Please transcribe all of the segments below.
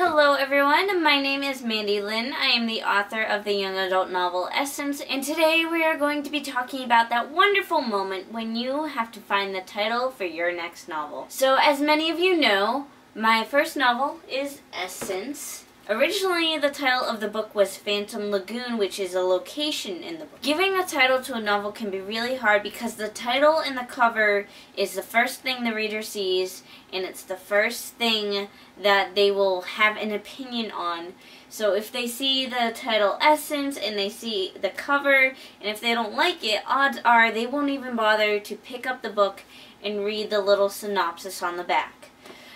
Hello everyone, my name is Mandi Lynn. I am the author of the young adult novel Essence, and today we are going to be talking about that wonderful moment when you have to find the title for your next novel. So as many of you know, my first novel is Essence. Originally, the title of the book was Phantom Lagoon, which is a location in the book. Giving a title to a novel can be really hard because the title and the cover is the first thing the reader sees, and it's the first thing that they will have an opinion on. So if they see the title Essence and they see the cover, and if they don't like it, odds are they won't even bother to pick up the book and read the little synopsis on the back.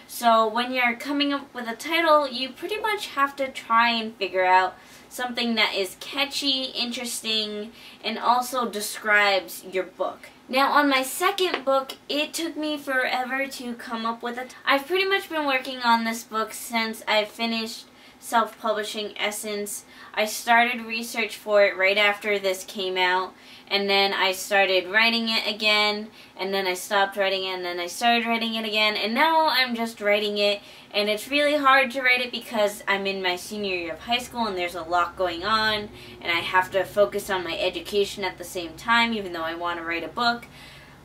So when you're coming up with a title, you pretty much have to try and figure out something that is catchy, interesting, and also describes your book. Now on my second book, it took me forever to come up with I've pretty much been working on this book since I finished self-publishing Essence. I started research for it right after this came out, and then I started writing it again, and then I stopped writing it, and then I started writing it again, and now I'm just writing it, and it's really hard to write it because I'm in my senior year of high school and there's a lot going on, and I have to focus on my education at the same time, even though I want to write a book.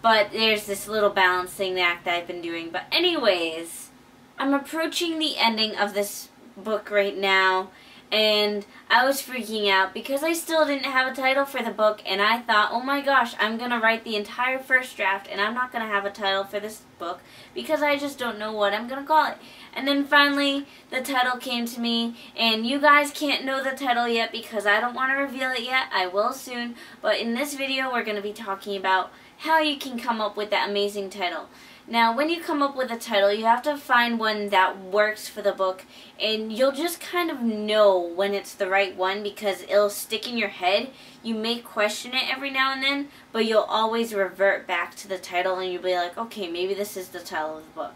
But there's this little balancing act that I've been doing. But anyways, I'm approaching the ending of this book right now, and I was freaking out because I still didn't have a title for the book, and I thought, oh my gosh, I'm gonna write the entire first draft and I'm not gonna have a title for this book because I just don't know what I'm gonna call it. And then finally the title came to me, and you guys can't know the title yet because I don't want to reveal it yet. I will soon, but in this video we're gonna be talking about how you can come up with that amazing title. Now, when you come up with a title, you have to find one that works for the book, and you'll just kind of know when it's the right one because it'll stick in your head. You may question it every now and then, but you'll always revert back to the title and you'll be like, okay, maybe this is the title of the book.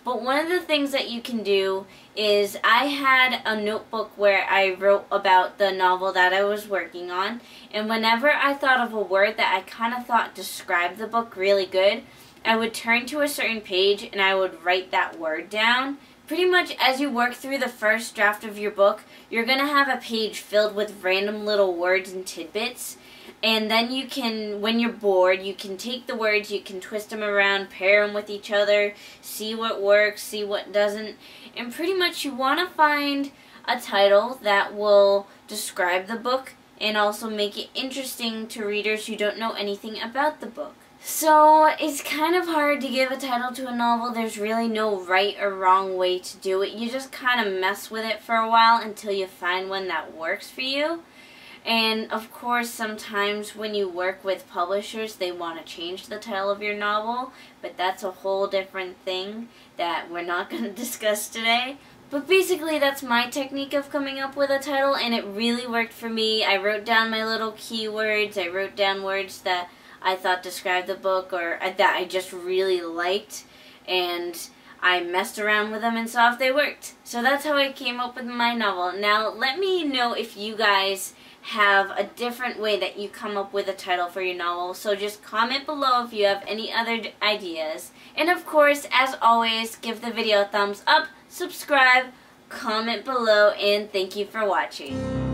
But one of the things that you can do is I had a notebook where I wrote about the novel that I was working on, and whenever I thought of a word that I kind of thought described the book really good, I would turn to a certain page and I would write that word down. Pretty much as you work through the first draft of your book, you're going to have a page filled with random little words and tidbits. And then you can, when you're bored, you can take the words, you can twist them around, pair them with each other, see what works, see what doesn't. And pretty much you want to find a title that will describe the book and also make it interesting to readers who don't know anything about the book. So it's kind of hard to give a title to a novel. There's really no right or wrong way to do it. You just kind of mess with it for a while until you find one that works for you. And of course, sometimes when you work with publishers, they want to change the title of your novel, but that's a whole different thing that we're not going to discuss today. But basically, that's my technique of coming up with a title, and it really worked for me. I wrote down my little keywords. I wrote down words that I thought described the book or that I just really liked, and I messed around with them and saw if they worked. So that's how I came up with my novel. Now let me know if you guys have a different way that you come up with a title for your novel, so just comment below if you have any other ideas. And of course, as always, give the video a thumbs up, subscribe, comment below, and thank you for watching.